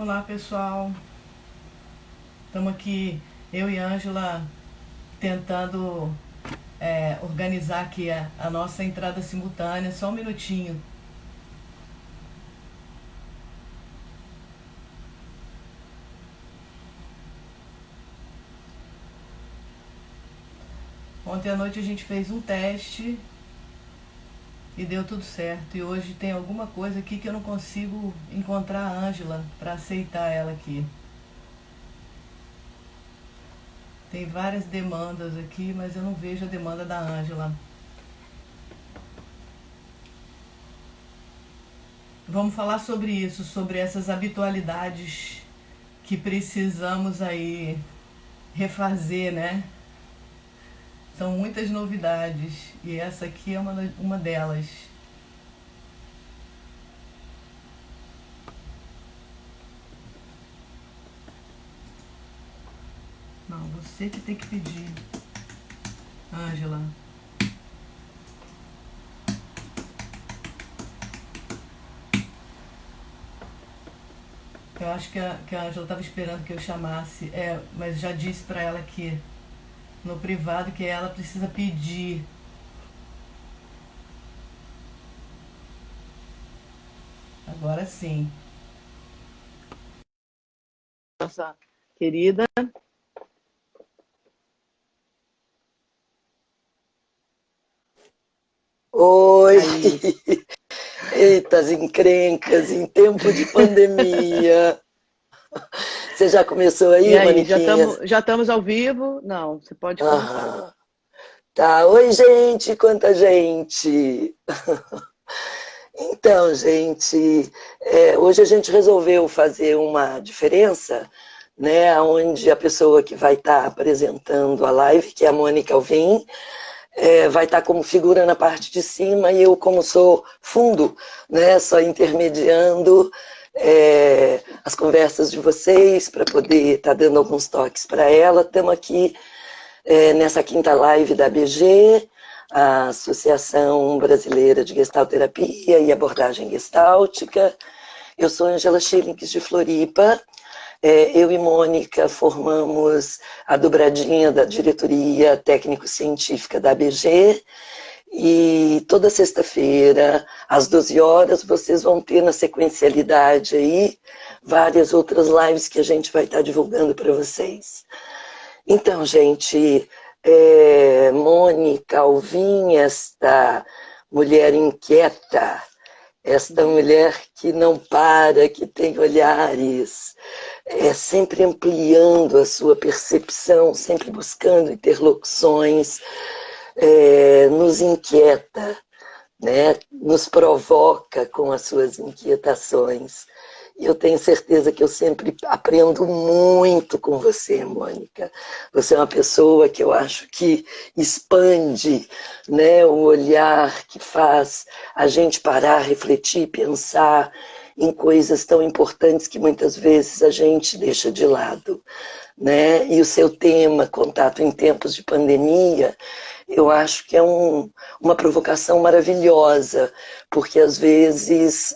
Olá pessoal, estamos aqui, eu e Ângela, tentando organizar aqui a nossa entrada simultânea. Só um minutinho. Ontem à noite a gente fez um teste e deu tudo certo. E hoje tem alguma coisa aqui que eu não consigo encontrar a Ângela para aceitar ela aqui. Tem várias demandas aqui, mas eu não vejo a demanda da Ângela. Vamos falar sobre isso, sobre essas habitualidades que precisamos aí refazer, né? São muitas novidades e essa aqui é uma delas. Não, você que tem que pedir, Ângela. Eu acho que a Ângela estava esperando que eu chamasse, mas já disse para ela que no privado que ela precisa pedir. Agora sim. Nossa querida. Oi, Aí. eita, as encrencas em tempo de pandemia. Você já começou E aí, aí, Moniquinhas? já estamos ao vivo? Não, você pode começar. Aham. Tá, oi, gente, quanta gente. Então, gente, hoje a gente resolveu fazer uma diferença, né, onde a pessoa que vai estar apresentando a live, que é a Mônica Alvim, vai estar como figura na parte de cima e eu como sou fundo, né, só intermediando as conversas de vocês para poder estar dando alguns toques para ela. Estamos aqui nessa quinta live da ABG, a Associação Brasileira de Gestalterapia e Abordagem Gestáltica. Eu sou Angela Schillings de Floripa. Eu e Mônica formamos a dobradinha da diretoria técnico-científica da ABG e toda sexta-feira, às 12 horas, vocês vão ter na sequencialidade aí várias outras lives que a gente vai estar divulgando para vocês. Então, gente, Mônica Alvim, esta mulher inquieta, esta mulher que não para, que tem olhares, sempre ampliando a sua percepção, sempre buscando interlocuções, nos inquieta, né? Nos provoca com as suas inquietações. E eu tenho certeza que eu sempre aprendo muito com você, Mônica. Você é uma pessoa que eu acho que expande, né, o olhar, que faz a gente parar, refletir, pensar em coisas tão importantes que muitas vezes a gente deixa de lado, né? E o seu tema, contato em tempos de pandemia, eu acho que é uma provocação maravilhosa, porque às vezes,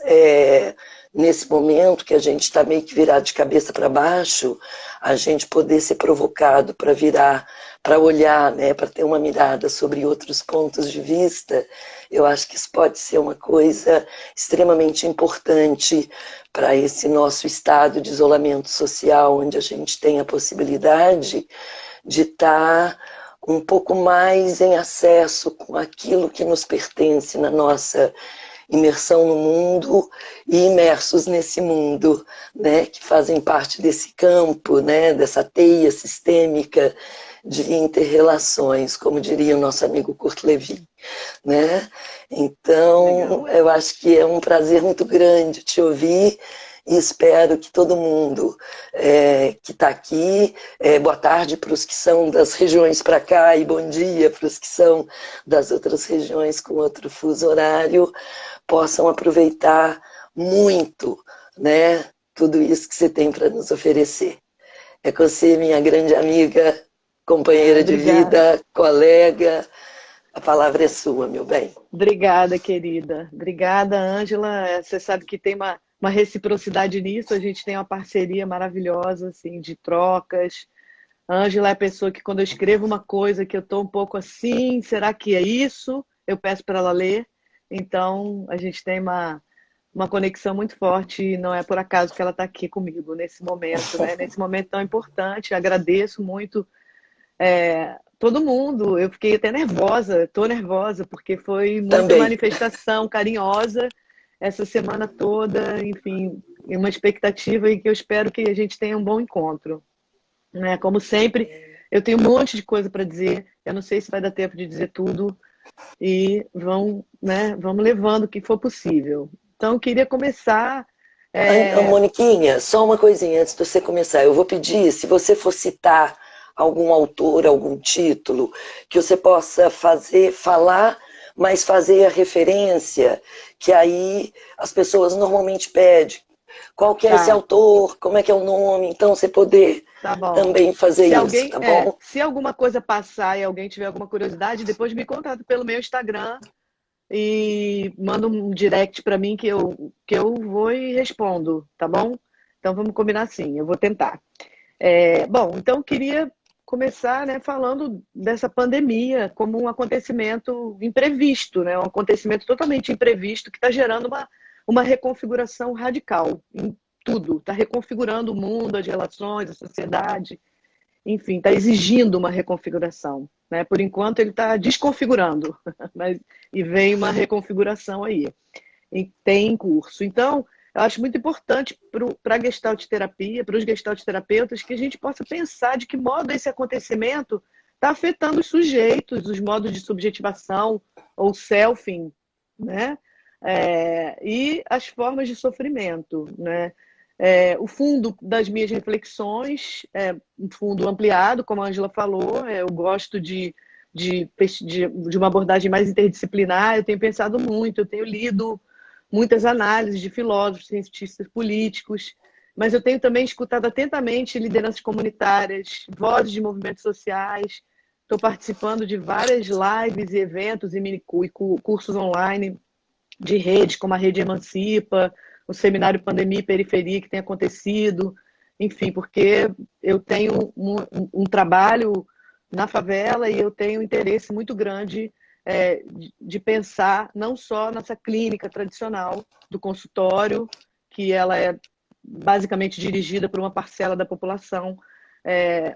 nesse momento que a gente está meio que virado de cabeça para baixo, a gente poder ser provocado para virar, para olhar, né, para ter uma mirada sobre outros pontos de vista, eu acho que isso pode ser uma coisa extremamente importante para esse nosso estado de isolamento social, onde a gente tem a possibilidade de estar um pouco mais em acesso com aquilo que nos pertence na nossa imersão no mundo e imersos nesse mundo, né, que fazem parte desse campo, né, dessa teia sistêmica de interrelações, como diria o nosso amigo Kurt Lewin, né? Então, Legal. eu acho que é um prazer muito grande te ouvir e espero que todo mundo que está aqui, boa tarde para os que são das regiões para cá e bom dia para os que são das outras regiões com outro fuso horário, possam aproveitar muito, né, tudo isso que você tem para nos oferecer. É com você, minha grande amiga, Ah, companheira de obrigada. vida, colega, a palavra é sua, meu bem. Obrigada, querida. Obrigada, Ângela. Você sabe que tem uma reciprocidade nisso. A gente tem uma parceria maravilhosa, assim, de trocas. A Ângela é a pessoa que, quando eu escrevo uma coisa que eu estou um pouco assim, será que é isso? Eu peço para ela ler. Então, a gente tem uma conexão muito forte e não é por acaso que ela está aqui comigo nesse momento, né? Nesse momento tão importante. Agradeço muito todo mundo. Eu fiquei até nervosa, estou nervosa, porque foi muita Também. manifestação carinhosa essa semana toda, enfim, uma expectativa e que eu espero que a gente tenha um bom encontro, né? Como sempre, eu tenho um monte de coisa para dizer, eu não sei se vai dar tempo de dizer tudo, e vamos levando o que for possível. Então, eu queria começar. Moniquinha, só uma coisinha antes de você começar. Eu vou pedir, se você for citar algum autor, algum título, que você possa falar, mas fazer a referência, que aí as pessoas normalmente pedem. Qual que é esse autor? Como é que é o nome? Então, você poder também fazer isso, tá bom? Se alguma coisa passar e alguém tiver alguma curiosidade, depois me contate pelo meu Instagram e manda um direct para mim que eu vou e respondo, tá bom? Então vamos combinar assim, eu vou tentar. Bom, então queria começar, né, falando dessa pandemia como um acontecimento imprevisto, né, um acontecimento totalmente imprevisto que está gerando uma reconfiguração radical em tudo, está reconfigurando o mundo, as relações, a sociedade, enfim, está exigindo uma reconfiguração, né? Por enquanto ele está desconfigurando, mas e vem uma reconfiguração aí, e tem em curso. Então, eu acho muito importante para a Gestalt terapia, para os Gestalt terapeutas, que a gente possa pensar de que modo esse acontecimento está afetando os sujeitos, os modos de subjetivação ou selfing, né? E as formas de sofrimento, né? O fundo das minhas reflexões é um fundo ampliado, como a Ângela falou. Eu gosto de uma abordagem mais interdisciplinar. Eu tenho pensado muito, eu tenho lido muitas análises de filósofos, cientistas políticos, mas eu tenho também escutado atentamente lideranças comunitárias, vozes de movimentos sociais. Estou participando de várias lives e eventos e cursos online de redes, como a Rede Emancipa, o Seminário Pandemia e Periferia que tem acontecido, enfim, porque eu tenho um trabalho na favela e eu tenho um interesse muito grande de pensar não só nessa clínica tradicional do consultório, que ela é basicamente dirigida por uma parcela da população,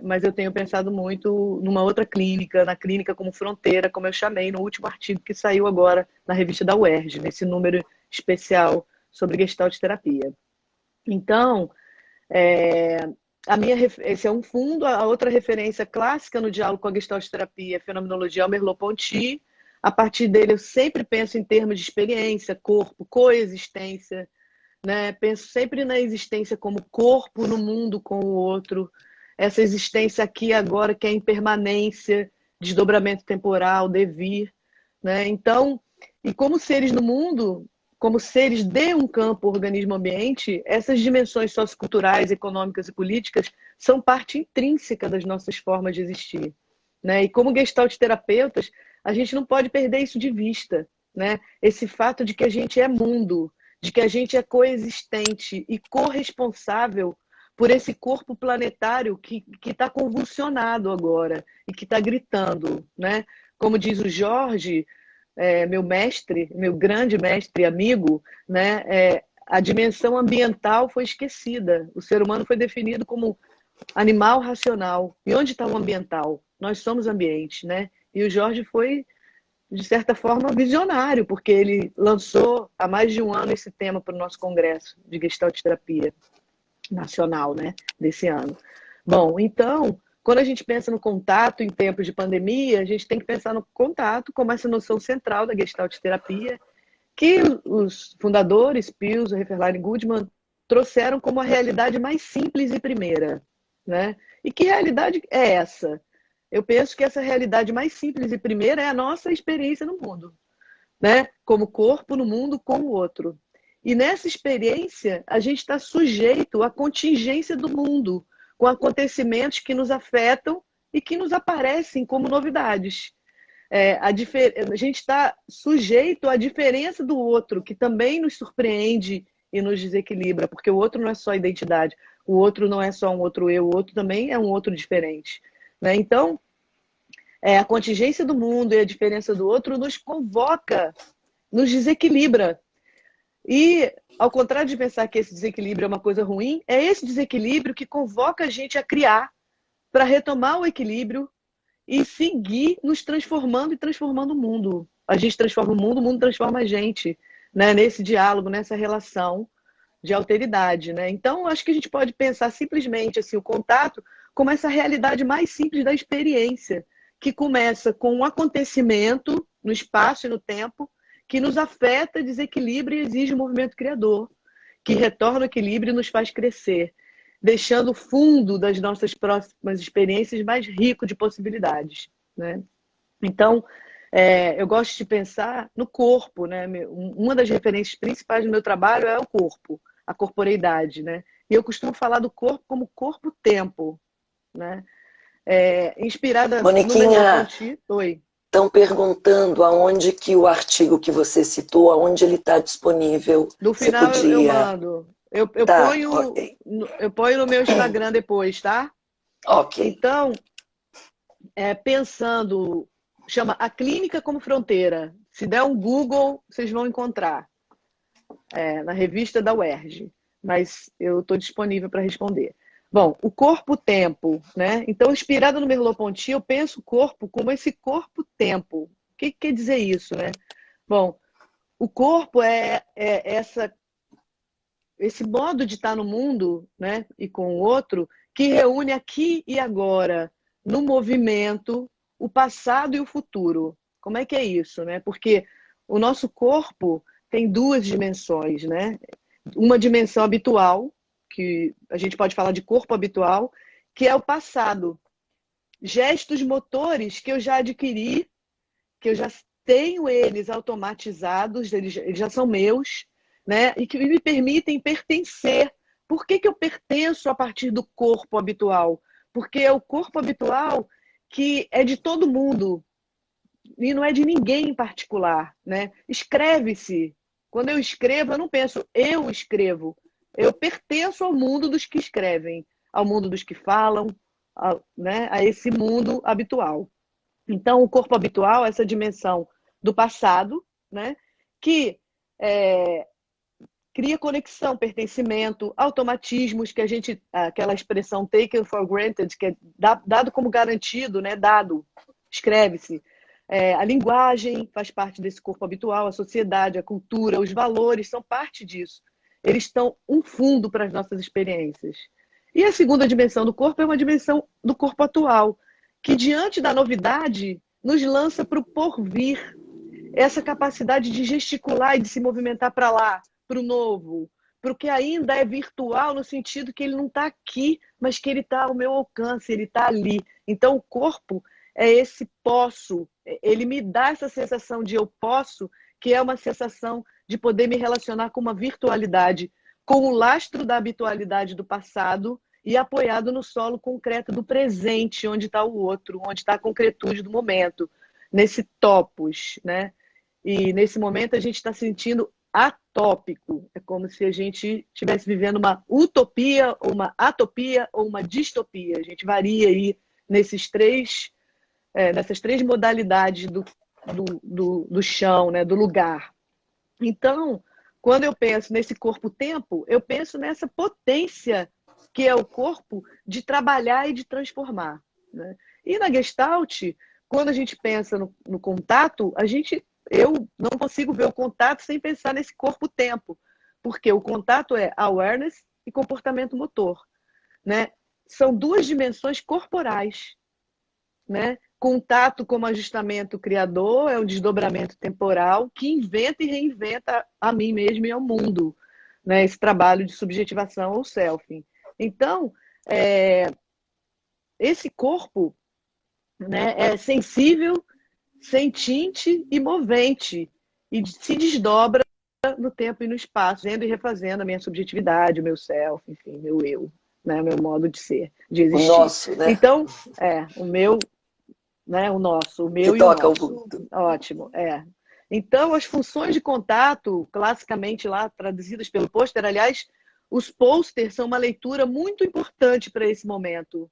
mas eu tenho pensado muito numa outra clínica, na clínica como fronteira, como eu chamei no último artigo que saiu agora na revista da UERJ, nesse número especial sobre Gestalt terapia. Então, esse é um fundo. A outra referência clássica no diálogo com a Gestalt terapia é a fenomenologia Merleau-Ponty. A partir dele, eu sempre penso em termos de experiência, corpo, coexistência, né? Penso sempre na existência como corpo no mundo com o outro, essa existência aqui e agora que é impermanência, desdobramento temporal, devir, né? Então, e como seres no mundo, como seres de um campo organismo-ambiente, essas dimensões socioculturais, econômicas e políticas são parte intrínseca das nossas formas de existir, né? E como gestalt terapeutas, a gente não pode perder isso de vista, né? Esse fato de que a gente é mundo, de que a gente é coexistente e corresponsável por esse corpo planetário que está convulsionado agora e que está gritando, né? Como diz o Jorge, meu mestre, meu grande mestre e amigo, né? A dimensão ambiental foi esquecida. O ser humano foi definido como animal racional. E onde está o ambiental? Nós somos ambiente, né? E o Jorge foi, de certa forma, visionário, porque ele lançou há mais de um ano esse tema para o nosso congresso de Gestalt terapia nacional, né, desse ano. Bom, então, quando a gente pensa no contato em tempos de pandemia, a gente tem que pensar no contato como essa noção central da Gestalt terapia, que os fundadores, Pius, Hefferlein e Goodman, trouxeram como a realidade mais simples e primeira, né? E que realidade é essa? Eu penso que essa realidade mais simples e primeira é a nossa experiência no mundo, né? Como corpo no mundo com o outro. E nessa experiência, a gente está sujeito à contingência do mundo, com acontecimentos que nos afetam e que nos aparecem como novidades. A gente está sujeito à diferença do outro, que também nos surpreende e nos desequilibra, porque o outro não é só identidade, o outro não é só um outro eu, o outro também é um outro diferente, né? Então, a contingência do mundo e a diferença do outro nos convoca, nos desequilibra. E, ao contrário de pensar que esse desequilíbrio é uma coisa ruim, é esse desequilíbrio que convoca a gente a criar para retomar o equilíbrio e seguir nos transformando e transformando o mundo. A gente transforma o mundo transforma a gente, né? Nesse diálogo, nessa relação de alteridade, né? Então, acho que a gente pode pensar simplesmente assim, o contato como essa realidade mais simples da experiência, que começa com um acontecimento no espaço e no tempo, que nos afeta, desequilibra e exige um movimento criador, que retorna ao equilíbrio e nos faz crescer, deixando o fundo das nossas próximas experiências mais rico de possibilidades, né? Então, eu gosto de pensar no corpo, né? Uma das referências principais do meu trabalho é o corpo, a corporeidade, né? E eu costumo falar do corpo como corpo-tempo, né? Inspirada no Moniquinha, Merleau-Ponty. Oi. estão perguntando aonde que o artigo que você citou, aonde ele está disponível. No Você final eu podia... mando. Eu Tá, ponho, ok. eu ponho no meu Instagram depois, tá? Ok. Então, pensando, chama A Clínica como Fronteira. Se der um Google, vocês vão encontrar. Na revista da UERJ. Mas eu estou disponível para responder. Bom, o corpo-tempo, né? Então, inspirada no Merleau-Ponty, eu penso o corpo como esse corpo-tempo. O que quer dizer isso, né? Bom, o corpo esse modo de estar no mundo, né, e com o outro, que reúne aqui e agora, no movimento, o passado e o futuro. Como é que é isso, né? Porque o nosso corpo tem duas dimensões, né? Uma dimensão habitual, que a gente pode falar de corpo habitual, que é o passado. Gestos motores que eu já adquiri, que eu já tenho eles automatizados, eles já são meus, né? E que me permitem pertencer. Por que eu pertenço a partir do corpo habitual? Porque é o corpo habitual que é de todo mundo e não é de ninguém em particular, né? Escreve-se. Quando eu escrevo, eu não penso eu escrevo. Eu pertenço ao mundo dos que escrevem, ao mundo dos que falam, né? A esse mundo habitual. Então, o corpo habitual, essa dimensão do passado, né? Que cria conexão, pertencimento, automatismos, que aquela expressão taken for granted, que é dado como garantido, né? Dado, escreve-se. A linguagem faz parte desse corpo habitual, a sociedade, a cultura, os valores são parte disso. Eles estão um fundo para as nossas experiências. E a segunda dimensão do corpo é uma dimensão do corpo atual, que diante da novidade nos lança para o porvir, essa capacidade de gesticular e de se movimentar para lá, para o novo, para o que ainda é virtual, no sentido que ele não está aqui, mas que ele está ao meu alcance, ele está ali. Então, o corpo é esse posso, ele me dá essa sensação de eu posso, que é uma sensação de poder me relacionar com uma virtualidade, com o lastro da habitualidade do passado e apoiado no solo concreto do presente, onde está o outro, onde está a concretude do momento, nesse topos, né? E nesse momento a gente está sentindo atópico. É como se a gente estivesse vivendo uma utopia, ou uma atopia, ou uma distopia. A gente varia aí nessas três modalidades do chão, né, do lugar. Então, quando eu penso nesse corpo-tempo, eu penso nessa potência que é o corpo de trabalhar e de transformar, né? E na Gestalt, quando a gente pensa no contato, eu não consigo ver o contato sem pensar nesse corpo-tempo, porque o contato é awareness e comportamento motor, né? São duas dimensões corporais, né? Contato como ajustamento criador é um desdobramento temporal que inventa e reinventa a mim mesmo e ao mundo, né? Esse trabalho de subjetivação ou selfing. Então, esse corpo, né, é sensível, sentinte e movente, e se desdobra no tempo e no espaço, vendo e refazendo a minha subjetividade, o meu self, enfim, meu eu, né, o meu modo de ser, de O existir. nosso, né? Então, o meu, né, o nosso, o Que meu e o toca o nosso. mundo. Ótimo, Então, as funções de contato, classicamente lá traduzidas pelo pôster, aliás, os posters são uma leitura muito importante para esse momento,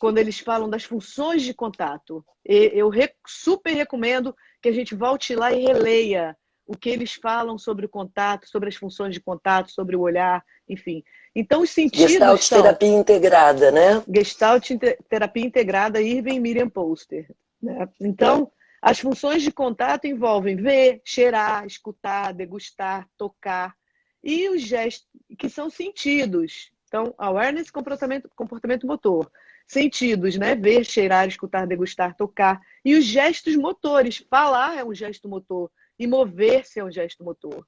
quando eles falam das funções de contato. Eu super recomendo que a gente volte lá e releia o que eles falam sobre o contato, sobre as funções de contato, sobre o olhar, enfim. Então, os sentidos Gestalt são... terapia integrada, né? Gestalt terapia integrada, Irving Miriam Poster. Né? Então, as funções de contato envolvem ver, cheirar, escutar, degustar, tocar e os gestos, que são sentidos. Então, awareness, comportamento motor. Sentidos, né? Ver, cheirar, escutar, degustar, tocar. E os gestos motores. Falar é um gesto motor e mover-se é um gesto motor.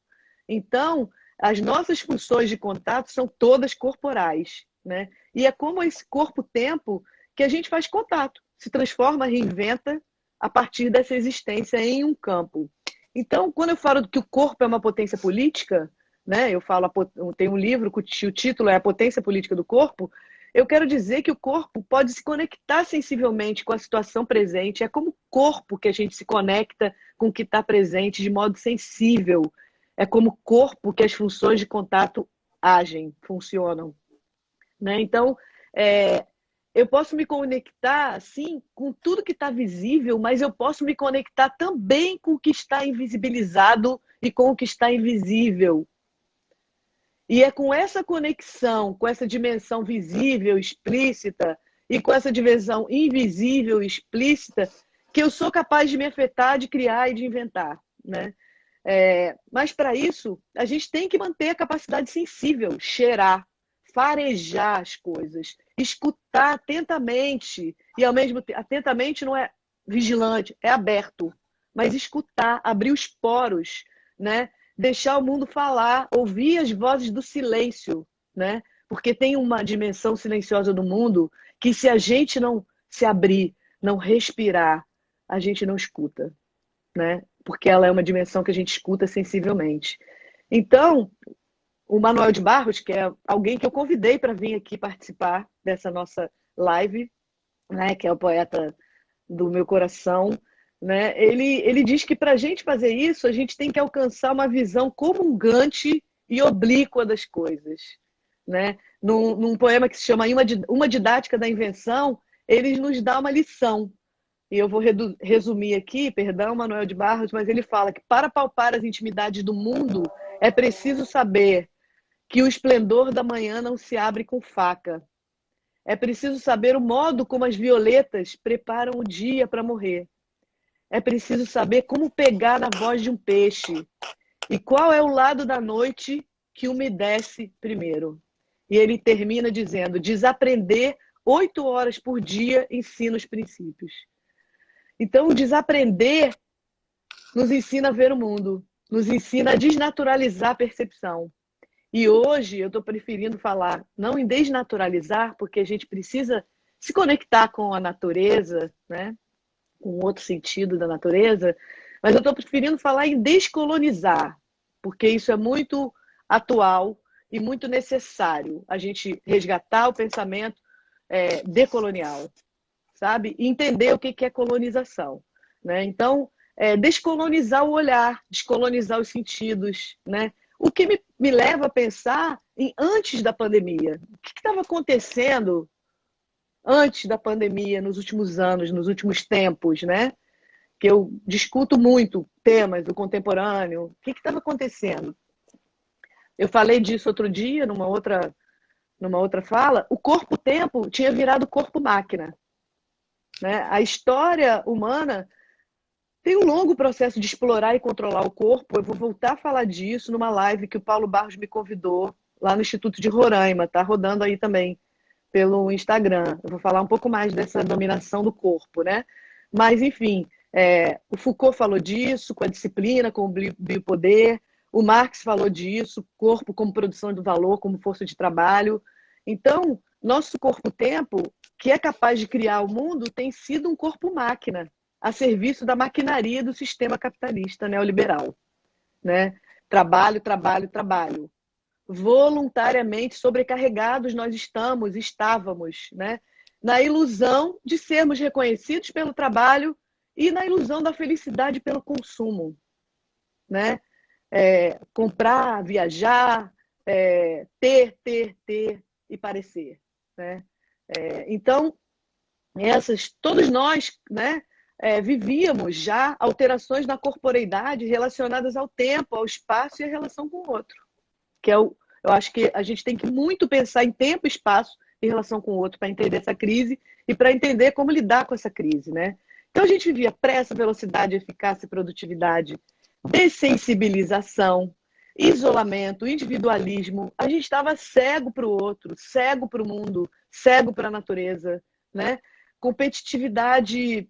Então, as nossas funções de contato são todas corporais, né? E é como esse corpo-tempo que a gente faz contato, se transforma, reinventa a partir dessa existência em um campo. Então, quando eu falo que o corpo é uma potência política, né? Eu tem um livro que o título é A Potência Política do Corpo. Eu quero dizer que o corpo pode se conectar sensivelmente com a situação presente. É como corpo que a gente se conecta com o que está presente de modo sensível. É como corpo que as funções de contato agem, funcionam. Né? Então, eu posso me conectar, sim, com tudo que está visível, mas eu posso me conectar também com o que está invisibilizado e com o que está invisível. E é com essa conexão, com essa dimensão visível, explícita, e com essa dimensão invisível, explícita, que eu sou capaz de me afetar, de criar e de inventar. Né? Mas, para isso, a gente tem que manter a capacidade sensível, cheirar, farejar as coisas, escutar atentamente, e ao mesmo tempo, atentamente não é vigilante, é aberto, mas escutar, abrir os poros, né? Deixar o mundo falar, ouvir as vozes do silêncio, né? Porque tem uma dimensão silenciosa do mundo que, se a gente não se abrir, não respirar, a gente não escuta, né? Porque ela é uma dimensão que a gente escuta sensivelmente. Então, o Manuel de Barros, que é alguém que eu convidei para vir aqui participar dessa nossa live, né? Que é o poeta do meu coração, né? Ele diz que para a gente fazer isso, a gente tem que alcançar uma visão comungante e oblíqua das coisas. Né? Num poema que se chama Uma Didática da Invenção, ele nos dá uma lição. E eu vou resumir aqui, perdão, Manuel de Barros, mas ele fala que para palpar as intimidades do mundo é preciso saber que o esplendor da manhã não se abre com faca. É preciso saber o modo como as violetas preparam o dia para morrer. É preciso saber como pegar na voz de um peixe. E qual é o lado da noite que umedece primeiro. E ele termina dizendo: desaprender 8 horas por dia ensina os princípios. Então, o desaprender nos ensina a ver o mundo, nos ensina a desnaturalizar a percepção. E hoje eu estou preferindo falar não em desnaturalizar, porque a gente precisa se conectar com a natureza, né? Com outro sentido da natureza, mas eu estou preferindo falar em descolonizar, porque isso é muito atual e muito necessário, a gente resgatar o pensamento decolonial, sabe? E entender o que é colonização. Né? Então, descolonizar o olhar, descolonizar os sentidos, né? O que me leva a pensar em antes da pandemia. O que estava acontecendo antes da pandemia, nos últimos anos, nos últimos tempos, né? Que eu discuto muito temas do contemporâneo. O que estava acontecendo? Eu falei disso outro dia, numa outra fala. O corpo-tempo tinha virado corpo-máquina. Né? A história humana tem um longo processo de explorar e controlar o corpo. Eu vou voltar a falar disso numa live que o Paulo Barros me convidou lá no Instituto de Roraima. Está rodando aí também pelo Instagram. Eu vou falar um pouco mais dessa dominação do corpo, né? Mas, enfim, o Foucault falou disso, com a disciplina, com o biopoder. O Marx falou disso, corpo como produção do valor, como força de trabalho. Então, nosso corpo-tempo, que é capaz de criar o mundo, tem sido um corpo-máquina, a serviço da maquinaria do sistema capitalista neoliberal. Né? Trabalho, trabalho, trabalho. Voluntariamente sobrecarregados nós estávamos, né? Na ilusão de sermos reconhecidos pelo trabalho e na ilusão da felicidade pelo consumo, né? Comprar, viajar, ter e parecer, né? Então, todos nós, né, vivíamos já alterações na corporeidade relacionadas ao tempo, ao espaço e à relação com o outro, que eu acho que a gente tem que muito pensar em tempo e espaço em relação com o outro para entender essa crise e para entender como lidar com essa crise, né? Então a gente vivia pressa, velocidade, eficácia e produtividade, dessensibilização, isolamento, individualismo. A gente estava cego para o outro, cego para o mundo, cego para a natureza, né? Competitividade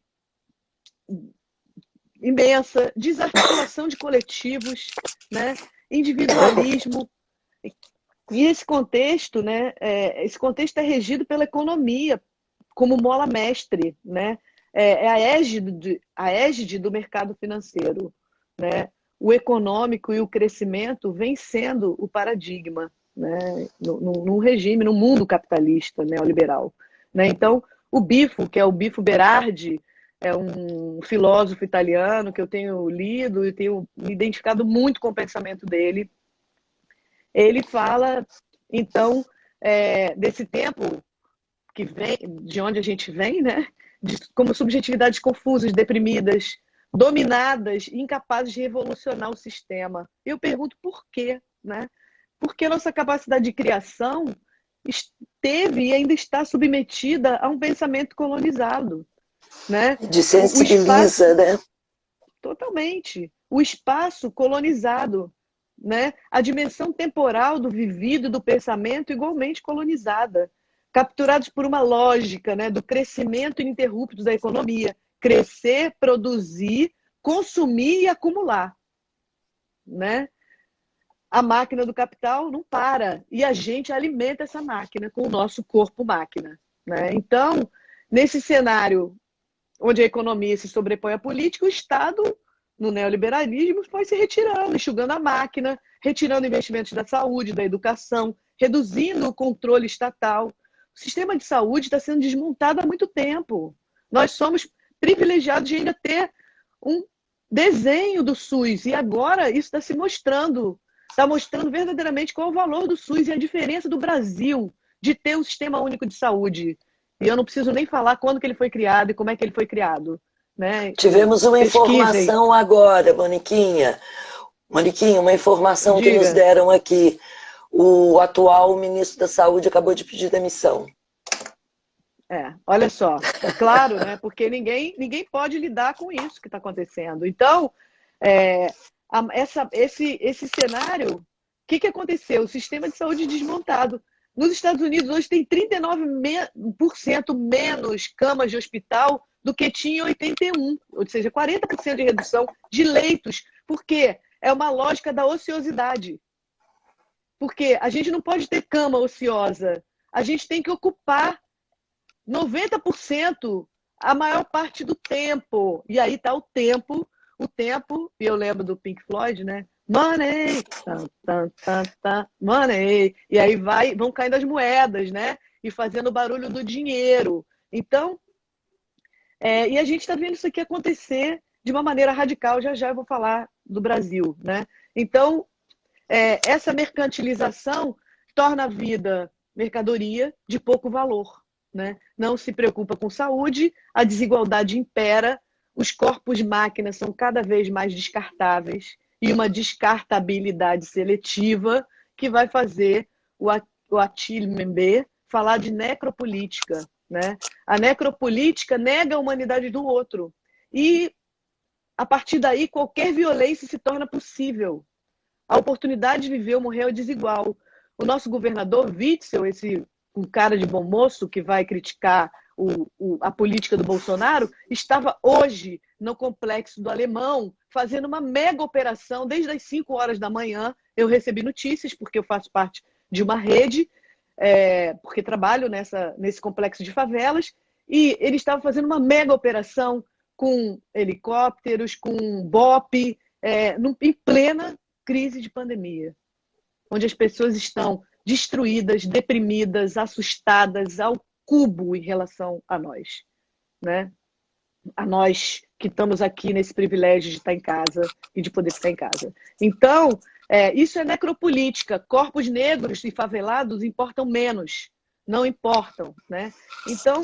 imensa, desarticulação de coletivos, né? Individualismo. E esse contexto, né? Esse contexto é regido pela economia como mola mestre, né? A égide do mercado financeiro, né? O econômico e o crescimento vem sendo o paradigma, né? No regime, no mundo capitalista neoliberal, né? Então, o Bifo, que é o Bifo Berardi, é um filósofo italiano que eu tenho lido e tenho me identificado muito com o pensamento dele. Ele fala, então, desse tempo que vem, de onde a gente vem, né? Como subjetividades confusas, deprimidas, dominadas, incapazes de revolucionar o sistema. Eu pergunto por quê, né? Porque nossa capacidade de criação esteve e ainda está submetida a um pensamento colonizado, né? Desensibiliza, né? Totalmente. O espaço colonizado, né? A dimensão temporal do vivido e do pensamento igualmente colonizada, capturados por uma lógica, né, do crescimento ininterrupto da economia. Crescer, produzir, consumir e acumular, né? A máquina do capital não para e a gente alimenta essa máquina com o nosso corpo-máquina, né? Então, nesse cenário onde a economia se sobrepõe à política, o Estado, no neoliberalismo, foi se retirando, enxugando a máquina, retirando investimentos da saúde, da educação, reduzindo o controle estatal. O sistema de saúde está sendo desmontado há muito tempo. Nós somos privilegiados de ainda ter um desenho do SUS, e agora isso está se mostrando, está mostrando verdadeiramente qual é o valor do SUS e a diferença do Brasil de ter um sistema único de saúde. E eu não preciso nem falar quando que ele foi criado e como é que ele foi criado, né? Tivemos uma informação agora, Moniquinha. Moniquinha, uma informação que nos deram aqui. O atual ministro da Saúde acabou de pedir demissão. Olha só, é claro, né? Porque ninguém pode lidar com isso que está acontecendo. Então, esse cenário, o que aconteceu? O sistema de saúde desmontado. Nos Estados Unidos, hoje tem 39% menos camas de hospital do que tinha em 81, ou seja, 40% de redução de leitos. Por quê? É uma lógica da ociosidade. Porque a gente não pode ter cama ociosa. A gente tem que ocupar 90% a maior parte do tempo. E aí está o tempo, e eu lembro do Pink Floyd, né? Money, money. E aí vão caindo as moedas, né? E fazendo o barulho do dinheiro. Então, e a gente está vendo isso aqui acontecer de uma maneira radical. Já eu vou falar do Brasil, né? Então, essa mercantilização torna a vida mercadoria de pouco valor, né? Não se preocupa com saúde, a desigualdade impera, os corpos máquinas são cada vez mais descartáveis e uma descartabilidade seletiva que vai fazer o Attila Mbembe falar de necropolítica, né? A necropolítica nega a humanidade do outro e, a partir daí, qualquer violência se torna possível. A oportunidade de viver ou morrer é desigual. O nosso governador Witzel, um cara de bom moço que vai criticar a política do Bolsonaro, estava hoje no Complexo do Alemão fazendo uma mega operação desde as 5 horas da manhã. Eu recebi notícias, porque eu faço parte de uma rede, porque trabalho nesse complexo de favelas, e ele estava fazendo uma mega operação com helicópteros, com BOP, em plena crise de pandemia, onde as pessoas estão destruídas, deprimidas, assustadas ao cubo em relação a nós, né? A nós que estamos aqui nesse privilégio de estar em casa e de poder ficar em casa. Então, isso é necropolítica. Corpos negros e favelados importam menos, não importam, né? Então,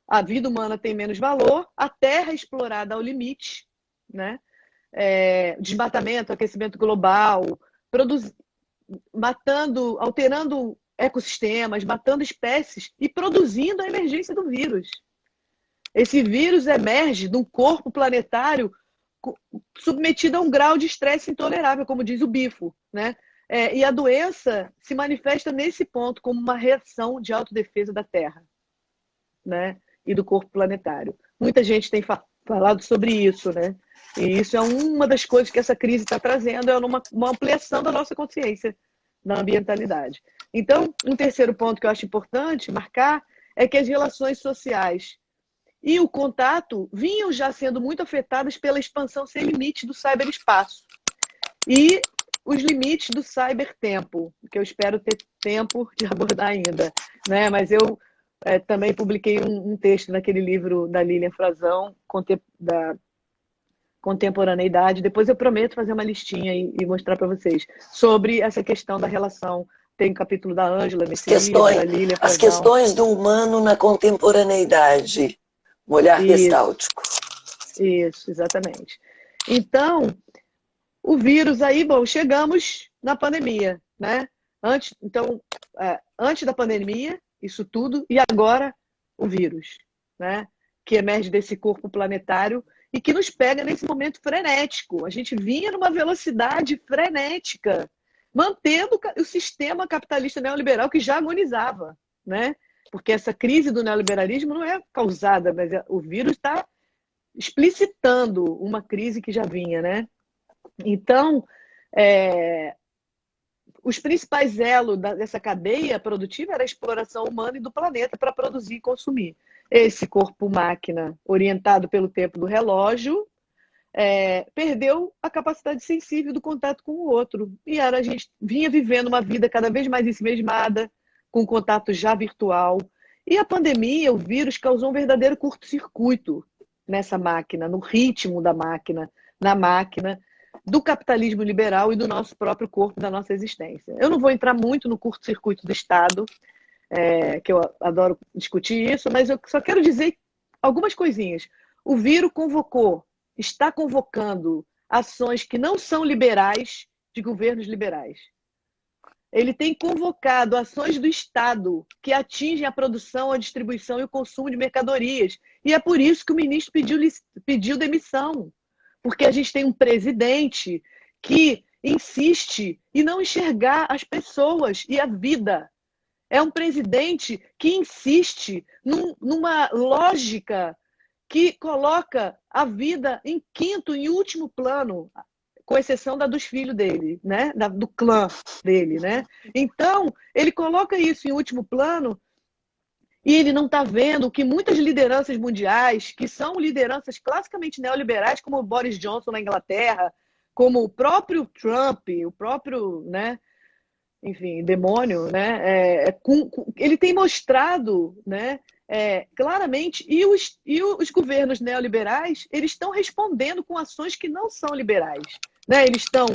a vida humana tem menos valor, a terra é explorada ao limite, né? Desmatamento, aquecimento global, alterando ecossistemas, matando espécies e produzindo a emergência do vírus. Esse vírus emerge de um corpo planetário submetido a um grau de estresse intolerável, como diz o Bifo, né? E a doença se manifesta nesse ponto como uma reação de autodefesa da Terra, né? E do corpo planetário. Muita gente tem falado sobre isso, né? E isso é uma das coisas que essa crise está trazendo, é uma ampliação da nossa consciência na ambientalidade. Então, um terceiro ponto que eu acho importante marcar é que as relações sociais e o contato vinham já sendo muito afetadas pela expansão sem limite do ciberespaço e os limites do cybertempo, que eu espero ter tempo de abordar ainda, né? Mas eu também publiquei um texto naquele livro da Lilian Frazão, da Contemporaneidade. Depois eu prometo fazer uma listinha e mostrar para vocês sobre essa questão da relação. Tem um capítulo da Ângela nesse livro, da Lilian Frazão. As questões do humano na contemporaneidade. Um olhar gestáltico. Isso, exatamente. Então, o vírus aí, bom, chegamos na pandemia, né? Antes da pandemia, isso tudo, e agora o vírus, né? Que emerge desse corpo planetário e que nos pega nesse momento frenético. A gente vinha numa velocidade frenética, mantendo o sistema capitalista neoliberal que já agonizava, né? Porque essa crise do neoliberalismo não é causada, mas o vírus está explicitando uma crise que já vinha, né? Então, os principais elos dessa cadeia produtiva era a exploração humana e do planeta para produzir e consumir. Esse corpo-máquina, orientado pelo tempo do relógio, perdeu a capacidade sensível do contato com o outro. E a gente vinha vivendo uma vida cada vez mais ensimesmada, com contato já virtual. E a pandemia, o vírus, causou um verdadeiro curto-circuito nessa máquina, no ritmo da máquina, na máquina, do capitalismo liberal e do nosso próprio corpo, da nossa existência. Eu não vou entrar muito no curto-circuito do Estado, que eu adoro discutir isso, mas eu só quero dizer algumas coisinhas. O vírus está convocando ações que não são liberais de governos liberais. Ele tem convocado ações do Estado que atingem a produção, a distribuição e o consumo de mercadorias. E é por isso que o ministro pediu demissão. Porque a gente tem um presidente que insiste em não enxergar as pessoas e a vida. É um presidente que insiste numa lógica que coloca a vida em quinto e último plano, com exceção da dos filhos dele, né? Do clã dele, né? Então, ele coloca isso em último plano e ele não está vendo que muitas lideranças mundiais, que são lideranças classicamente neoliberais, como o Boris Johnson na Inglaterra, como o próprio Trump, o próprio, né? Enfim, demônio, né? Ele tem mostrado, né? Claramente, e os governos neoliberais, eles estão respondendo com ações que não são liberais, né? Eles estão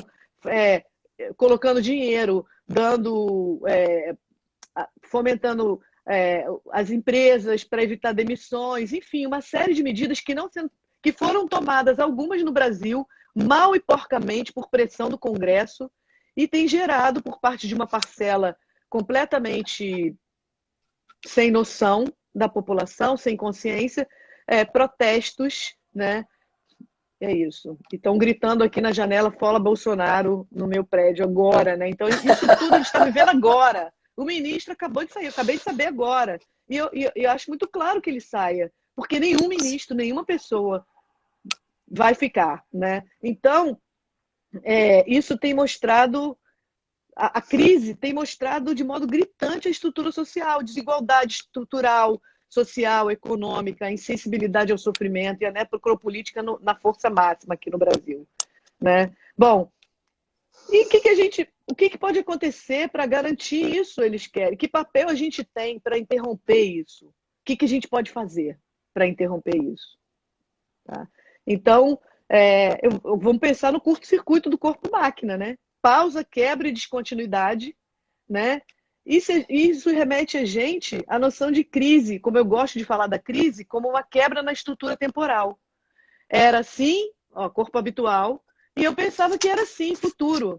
colocando dinheiro, fomentando as empresas para evitar demissões, enfim, uma série de medidas que foram tomadas, algumas no Brasil, mal e porcamente por pressão do Congresso, e tem gerado, por parte de uma parcela completamente sem noção da população, sem consciência, protestos, né? É isso. E estão gritando aqui na janela, "Fora Bolsonaro", no meu prédio agora, né? Então, isso tudo a gente está vivendo agora. O ministro acabou de sair, eu acabei de saber agora. E eu acho muito claro que ele saia, porque nenhum ministro, nenhuma pessoa vai ficar, né? Então, isso tem mostrado, a crise tem mostrado de modo gritante a estrutura social, desigualdade estrutural, social, econômica, a insensibilidade ao sofrimento e a necropolítica na força máxima aqui no Brasil, né? Bom, e o que pode acontecer para garantir isso, eles querem? Que papel a gente tem para interromper isso? O que a gente pode fazer para interromper isso? Tá? Então, vamos pensar no curto-circuito do corpo-máquina, né? Pausa, quebra e descontinuidade, né? Isso remete a gente à noção de crise, como eu gosto de falar da crise, como uma quebra na estrutura temporal. Era assim, ó, corpo habitual, e eu pensava que era assim, futuro.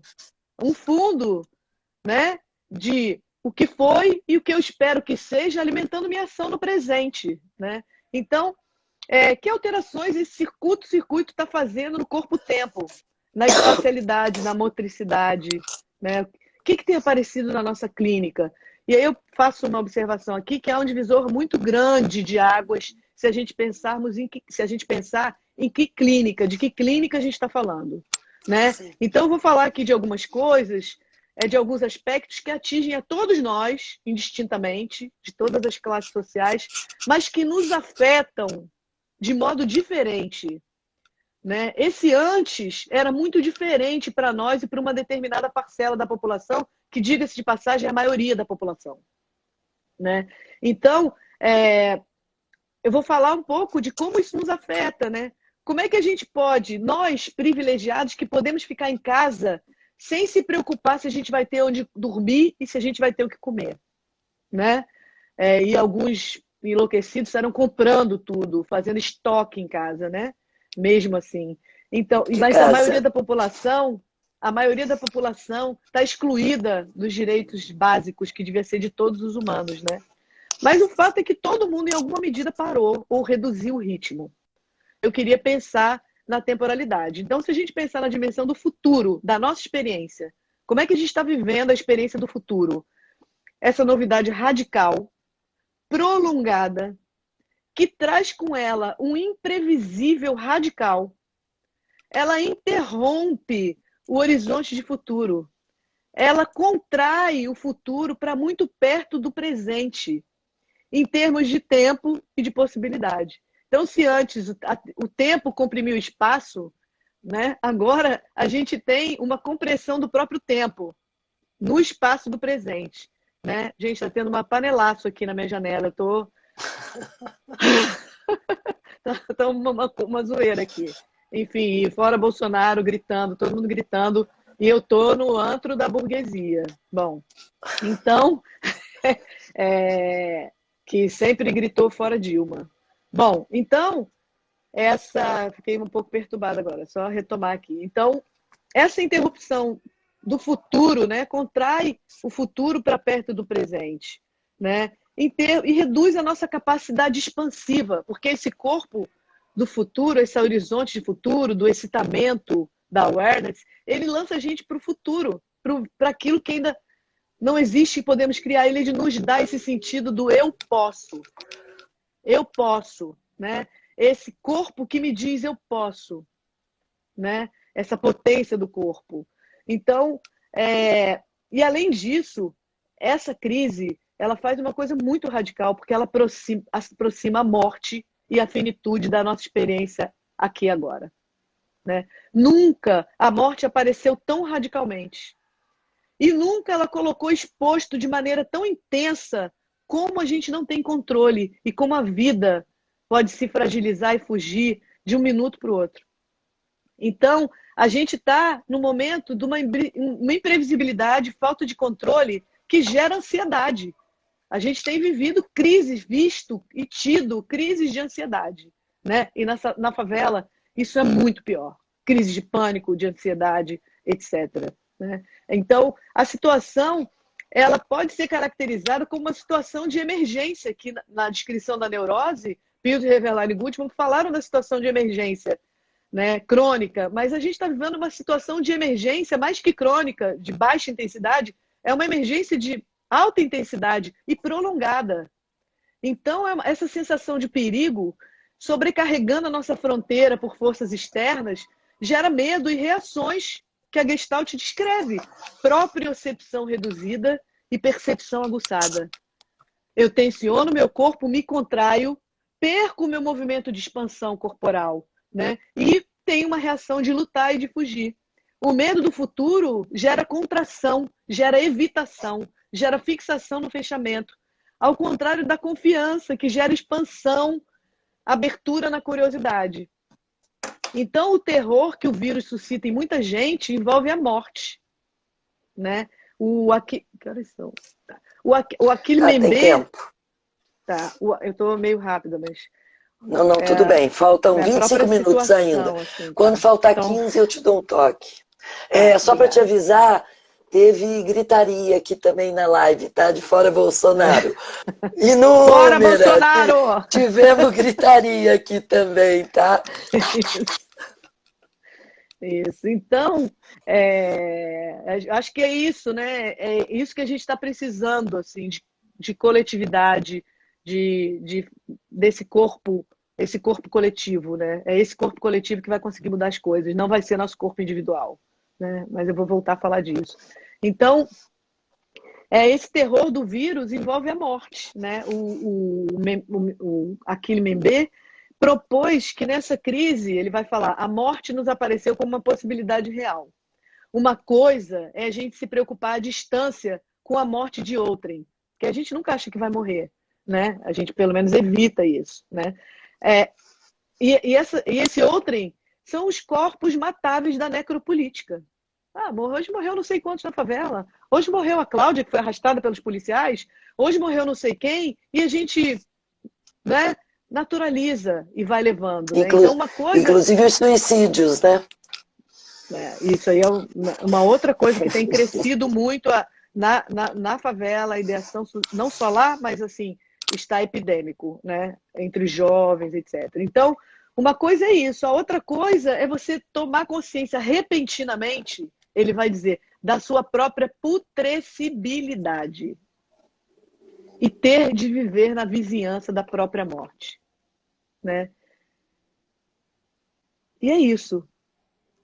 Um fundo, né, de o que foi e o que eu espero que seja, alimentando minha ação no presente, né? Então, que alterações esse circuito está fazendo no corpo-tempo, na espacialidade, na motricidade, né? O que tem aparecido na nossa clínica? E aí eu faço uma observação aqui que há um divisor muito grande de águas se a gente pensar em que clínica, de que clínica a gente está falando, né? Então eu vou falar aqui de algumas coisas, de alguns aspectos que atingem a todos nós, indistintamente, de todas as classes sociais, mas que nos afetam de modo diferente, né? Esse antes era muito diferente para nós e para uma determinada parcela da população, que, diga-se de passagem, é a maioria da população, né? Então, eu vou falar um pouco de como isso nos afeta, né? Como é que a gente pode, nós privilegiados que podemos ficar em casa sem se preocupar se a gente vai ter onde dormir e se a gente vai ter o que comer, né? E alguns enlouquecidos estavam comprando tudo, fazendo estoque em casa, né? Mesmo assim. Então, mas a maioria da população está excluída dos direitos básicos que devia ser de todos os humanos, né? Mas o fato é que todo mundo, em alguma medida, parou ou reduziu o ritmo. Eu queria pensar na temporalidade. Então, se a gente pensar na dimensão do futuro, da nossa experiência, como é que a gente está vivendo a experiência do futuro? Essa novidade radical, prolongada, que traz com ela um imprevisível radical. Ela interrompe o horizonte de futuro. Ela contrai o futuro para muito perto do presente, em termos de tempo e de possibilidade. Então, se antes o tempo comprimiu o espaço, né, agora a gente tem uma compressão do próprio tempo no espaço do presente. Né? Gente, está tendo uma panelaço aqui na minha janela. Eu tô tá uma zoeira aqui. Enfim, fora Bolsonaro gritando, todo mundo gritando, e eu tô no antro da burguesia. Bom, então, que sempre gritou fora Dilma. Bom, então, fiquei um pouco perturbada agora, só retomar aqui. Então, essa interrupção do futuro, né, contrai o futuro para perto do presente, né, e reduz a nossa capacidade expansiva, porque esse corpo do futuro, esse horizonte de futuro, do excitamento, da awareness, ele lança a gente para o futuro, para aquilo que ainda não existe e podemos criar. Ele nos dá esse sentido do eu posso, né? Esse corpo que me diz eu posso, né? Essa potência do corpo. Então, e além disso, essa crise, ela faz uma coisa muito radical, porque ela aproxima a morte e a finitude da nossa experiência aqui e agora, né? Nunca a morte apareceu tão radicalmente. E nunca ela colocou exposto de maneira tão intensa como a gente não tem controle e como a vida pode se fragilizar e fugir de um minuto para o outro. Então, a gente está no momento de uma imprevisibilidade, falta de controle, que gera ansiedade. A gente tem vivido crises, visto e tido crises de ansiedade, né? E na favela, isso é muito pior. Crise de pânico, de ansiedade, etc. Né? Então, a situação, ela pode ser caracterizada como uma situação de emergência, que na descrição da neurose, Piltz, Revelar e Gutman falaram da situação de emergência, né, crônica, mas a gente está vivendo uma situação de emergência mais que crônica, de baixa intensidade, é uma emergência de alta intensidade e prolongada. Então, essa sensação de perigo, sobrecarregando a nossa fronteira por forças externas, gera medo e reações que a Gestalt descreve. Propriocepção reduzida e percepção aguçada. Eu tensiono meu corpo, me contraio, perco o meu movimento de expansão corporal, né? E tenho uma reação de lutar e de fugir. O medo do futuro gera contração, gera evitação, gera fixação no fechamento. Ao contrário da confiança, que gera expansão, abertura na curiosidade. Então, o terror que o vírus suscita em muita gente envolve a morte, né? Que horas são? Tá. O Aquile Ah, tem Membe, tempo. tá? Eu estou meio rápida, mas Não, não, tudo é, bem. Faltam é a 25 própria minutos ainda. situação, assim, Quando tá? faltar Então, 15, eu te dou um toque. tá, Só para te obrigada. avisar, teve gritaria aqui também na live, tá? De fora Bolsonaro. Fora Inúmera! Bolsonaro! Tivemos gritaria aqui também, tá? Isso. Então, acho que é isso, né? É isso que a gente está precisando, assim, de coletividade, desse corpo, esse corpo coletivo, né? É esse corpo coletivo que vai conseguir mudar as coisas. Não vai ser nosso corpo individual, né? Mas eu vou voltar a falar disso. Então, esse terror do vírus envolve a morte, né? O Achille Mbembe propôs que nessa crise, ele vai falar, a morte nos apareceu como uma possibilidade real. Uma coisa é a gente se preocupar à distância com a morte de outrem, que a gente nunca acha que vai morrer, né? A gente pelo menos evita isso, né? E esse outrem são os corpos matáveis da necropolítica. Hoje morreu não sei quantos na favela. Hoje morreu a Cláudia, que foi arrastada pelos policiais. Hoje morreu não sei quem. E a gente, né, naturaliza e vai levando. Né? Então, uma coisa... Inclusive os suicídios, né? Isso aí é uma outra coisa que tem crescido muito na favela, a ideação, não só lá, mas assim, está epidêmico, né? Entre os jovens, etc. Então, uma coisa é isso. A outra coisa é você tomar consciência repentinamente, ele vai dizer, da sua própria putrescibilidade e ter de viver na vizinhança da própria morte, né? E é isso.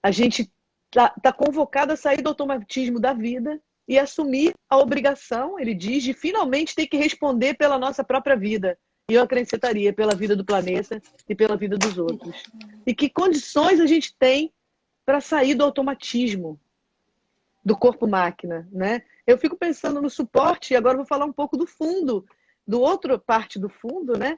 A gente tá convocado a sair do automatismo da vida e assumir a obrigação, ele diz, de finalmente ter que responder pela nossa própria vida. E eu acrescentaria pela vida do planeta e pela vida dos outros. E que condições a gente tem para sair do automatismo do corpo-máquina, né? Eu fico pensando no suporte, e agora vou falar um pouco do fundo, do outra parte do fundo, né?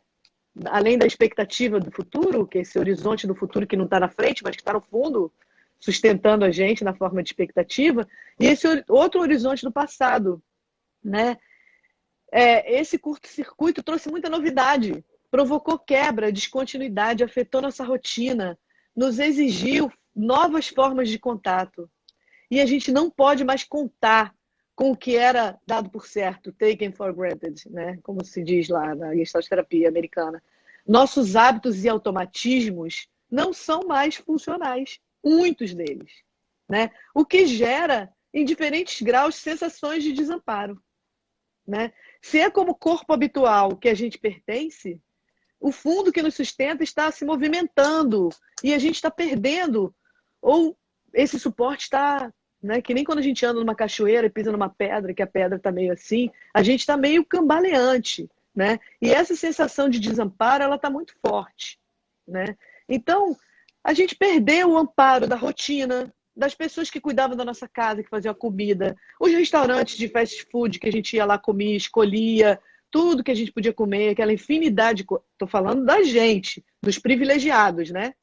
Além da expectativa do futuro, que é esse horizonte do futuro que não está na frente, mas que está no fundo, sustentando a gente na forma de expectativa, e esse outro horizonte do passado, né? Esse curto-circuito trouxe muita novidade, provocou quebra, descontinuidade, afetou nossa rotina, nos exigiu novas formas de contato. E a gente não pode mais contar com o que era dado por certo, taken for granted, né? Como se diz lá na Gestalt terapia americana. Nossos hábitos e automatismos não são mais funcionais, muitos deles, né? O que gera, em diferentes graus, sensações de desamparo, né? Se é como corpo habitual que a gente pertence, o fundo que nos sustenta está se movimentando e a gente está perdendo, ou esse suporte está, né, que nem quando a gente anda numa cachoeira e pisa numa pedra, que a pedra está meio assim, a gente está meio cambaleante, né? E essa sensação de desamparo, ela está muito forte, né? Então, a gente perdeu o amparo da rotina, das pessoas que cuidavam da nossa casa, que faziam a comida, os restaurantes de fast food que a gente ia lá, comia, escolhia, tudo que a gente podia comer, aquela infinidade. Estou falando da gente, dos privilegiados, né?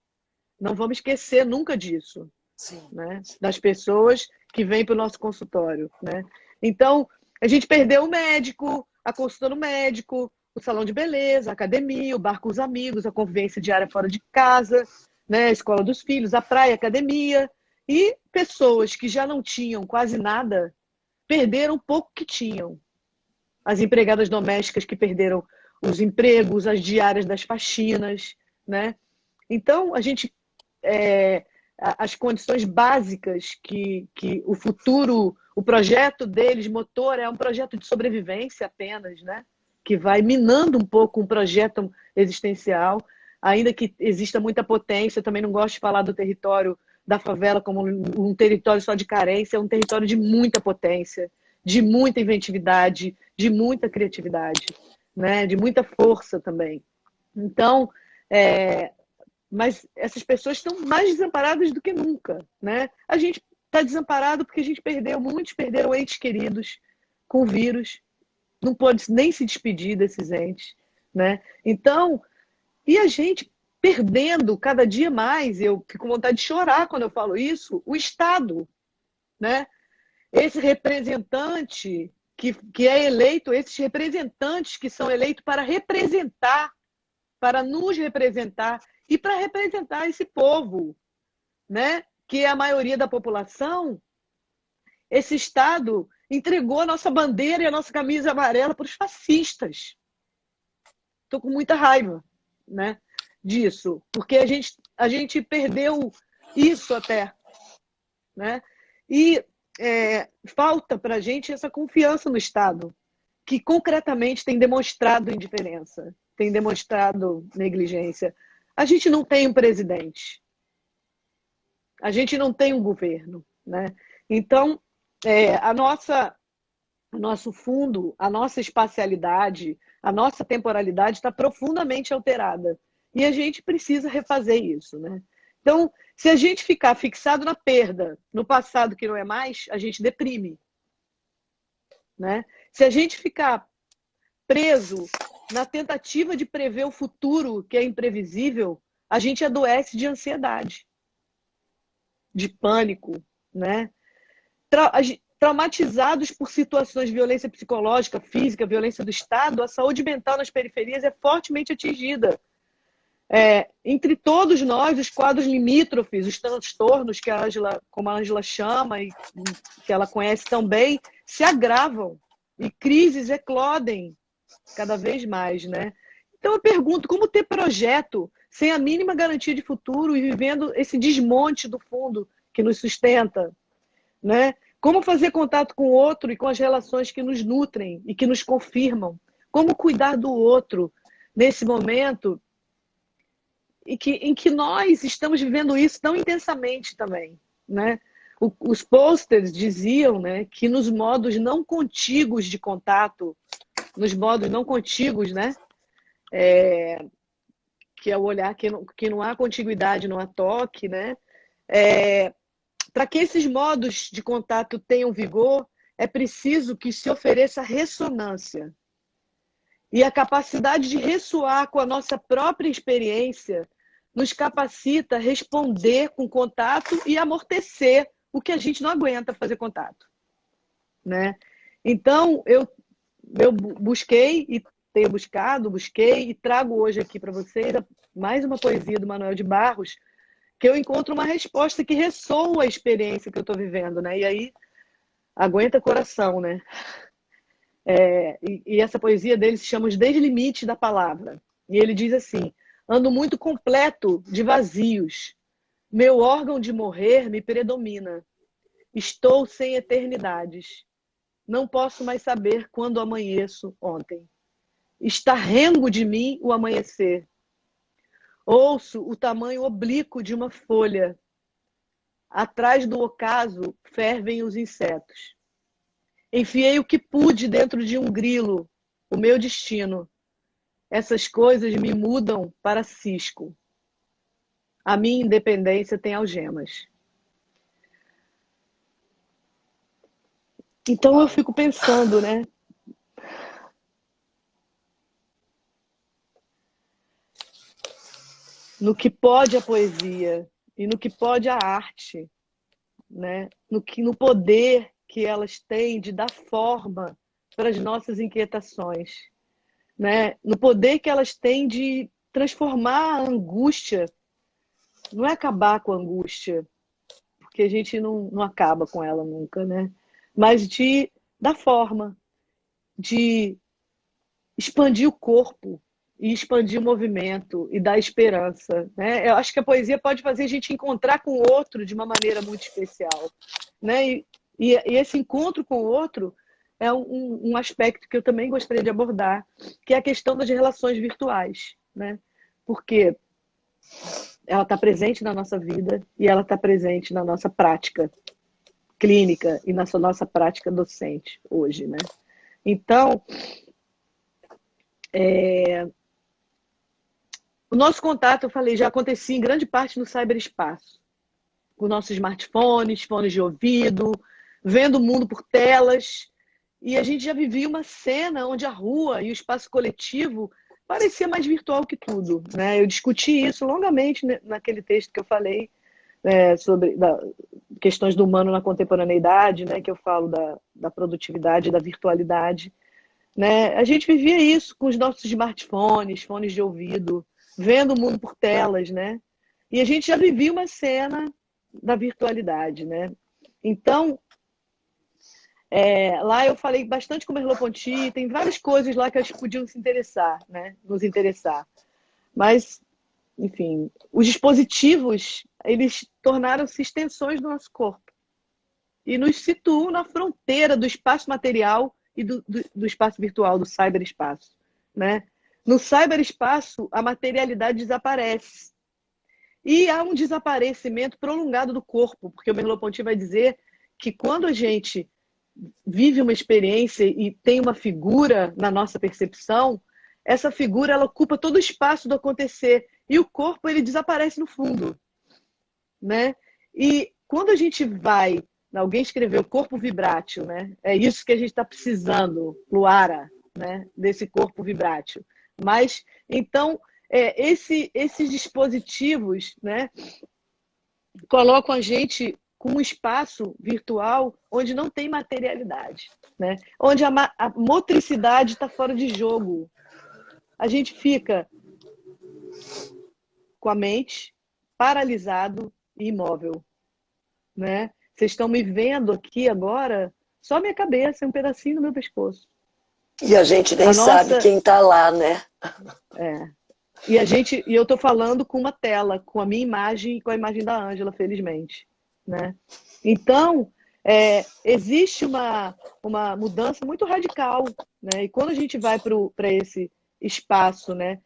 Não vamos esquecer nunca disso. Sim. Né? Das pessoas que vêm para o nosso consultório. Né? Então, a gente perdeu o médico, a consulta no médico, o salão de beleza, a academia, o bar com os amigos, a convivência diária fora de casa, né? A escola dos filhos, a praia, a academia. E pessoas que já não tinham quase nada perderam o pouco que tinham. As empregadas domésticas que perderam os empregos, as diárias das faxinas, né? Então, a gente... as condições básicas que o futuro, o projeto deles, motor, é um projeto de sobrevivência apenas, né? Que vai minando um pouco um projeto existencial, ainda que exista muita potência. Eu também não gosto de falar do território da favela como um território só de carência, é um território de muita potência, de muita inventividade, de muita criatividade, né? De muita força também. Então, mas essas pessoas estão mais desamparadas do que nunca, né? A gente está desamparado porque a gente muitos perderam entes queridos com o vírus, não pode nem se despedir desses entes, né? Então, e a gente perdendo cada dia mais, eu fico com vontade de chorar quando eu falo isso, o Estado, né? Esse representante que é eleito, esses representantes que são eleitos para representar, para nos representar e para representar esse povo, né? Que é a maioria da população, esse Estado entregou a nossa bandeira e a nossa camisa amarela para os fascistas. Estou com muita raiva, né, disso, porque a gente perdeu isso até, né? E falta para a gente essa confiança no Estado, que concretamente tem demonstrado indiferença, tem demonstrado negligência. A gente não tem um presidente, a gente não tem um governo, né? Então, o nosso fundo, a nossa espacialidade, a nossa temporalidade está profundamente alterada. E a gente precisa refazer isso, né? Então, se a gente ficar fixado na perda, no passado que não é mais, a gente deprime, né? Se a gente ficar preso na tentativa de prever o futuro, que é imprevisível, a gente adoece de ansiedade, de pânico, né? Traumatizados por situações de violência psicológica, física, violência do Estado, a saúde mental nas periferias é fortemente atingida. Entre todos nós, os quadros limítrofes, os transtornos que a Ângela, como a Ângela chama e que ela conhece tão bem, se agravam e crises eclodem cada vez mais, né? Então eu pergunto, como ter projeto sem a mínima garantia de futuro e vivendo esse desmonte do fundo que nos sustenta, né? Como fazer contato com o outro e com as relações que nos nutrem e que nos confirmam? Como cuidar do outro nesse momento em que nós estamos vivendo isso tão intensamente também, né? Os posters diziam, né, que nos modos não contíguos de contato, nos modos não contíguos, né, que é o olhar que não há contiguidade, não há toque, né? Para que esses modos de contato tenham vigor, é preciso que se ofereça ressonância. E a capacidade de ressoar com a nossa própria experiência nos capacita a responder com contato e amortecer o que a gente não aguenta fazer contato, né? Então, eu busquei e tenho busquei e trago hoje aqui para vocês mais uma poesia do Manuel de Barros, que eu encontro uma resposta que ressoa a experiência que eu estou vivendo, né? E aí, aguenta coração, né? E essa poesia dele se chama Os Deslimites da Palavra. E ele diz assim: ando muito completo de vazios. Meu órgão de morrer me predomina. Estou sem eternidades. Não posso mais saber quando amanheço ontem. Está rengo de mim o amanhecer. Ouço o tamanho oblíquo de uma folha. Atrás do ocaso fervem os insetos. Enfiei o que pude dentro de um grilo, o meu destino. Essas coisas me mudam para cisco. A minha independência tem algemas. Então eu fico pensando, né? No que pode a poesia e no que pode a arte, né? No poder que elas têm de dar forma para as nossas inquietações, né? No poder que elas têm de transformar a angústia, não é acabar com a angústia, porque a gente não acaba com ela nunca, né? Mas de dar forma, de expandir o corpo e expandir o movimento e dar esperança, né? Eu acho que a poesia pode fazer a gente encontrar com o outro de uma maneira muito especial, né? E esse encontro com o outro é um aspecto que eu também gostaria de abordar, que é a questão das relações virtuais, né? Porque ela está presente na nossa vida e ela está presente na nossa prática clínica e na nossa prática docente hoje, né? Então, o nosso contato, eu falei, já acontecia em grande parte no cyberespaço, com nossos smartphones, fones de ouvido, vendo o mundo por telas, e a gente já vivia uma cena onde a rua e o espaço coletivo parecia mais virtual que tudo, né? Eu discuti isso longamente naquele texto que eu falei, sobre questões do humano na contemporaneidade, né? Que eu falo da produtividade, da virtualidade, né? A gente vivia isso com os nossos smartphones, fones de ouvido, vendo o mundo por telas, né? E a gente já vivia uma cena da virtualidade, né? Então, lá eu falei bastante com o Merleau-Ponty, tem várias coisas lá que acho que podiam se interessar, né? Nos interessar. Mas, enfim, os dispositivos, eles tornaram-se extensões do nosso corpo e nos situam na fronteira do espaço material e do espaço virtual, do cyberespaço, né? No cyberespaço, a materialidade desaparece. E há um desaparecimento prolongado do corpo, porque o Merleau-Ponty vai dizer que quando a gente vive uma experiência e tem uma figura na nossa percepção, essa figura ela ocupa todo o espaço do acontecer e o corpo ele desaparece no fundo, né? E quando a gente vai, alguém escreveu corpo vibrátil, né? É isso que a gente está precisando, Luara, né? Desse corpo vibrátil. Mas então esses dispositivos, né? Colocam a gente com um espaço virtual onde não tem materialidade, né? Onde a motricidade está fora de jogo. A gente fica com a mente paralisado e imóvel, né? Vocês estão me vendo aqui agora, só minha cabeça, um pedacinho do meu pescoço. E a gente nem sabe quem está lá, né? E eu estou falando com uma tela, com a minha imagem e com a imagem da Ângela, felizmente, né? Então, existe uma mudança muito radical, né? E quando a gente vai para esse espaço, né?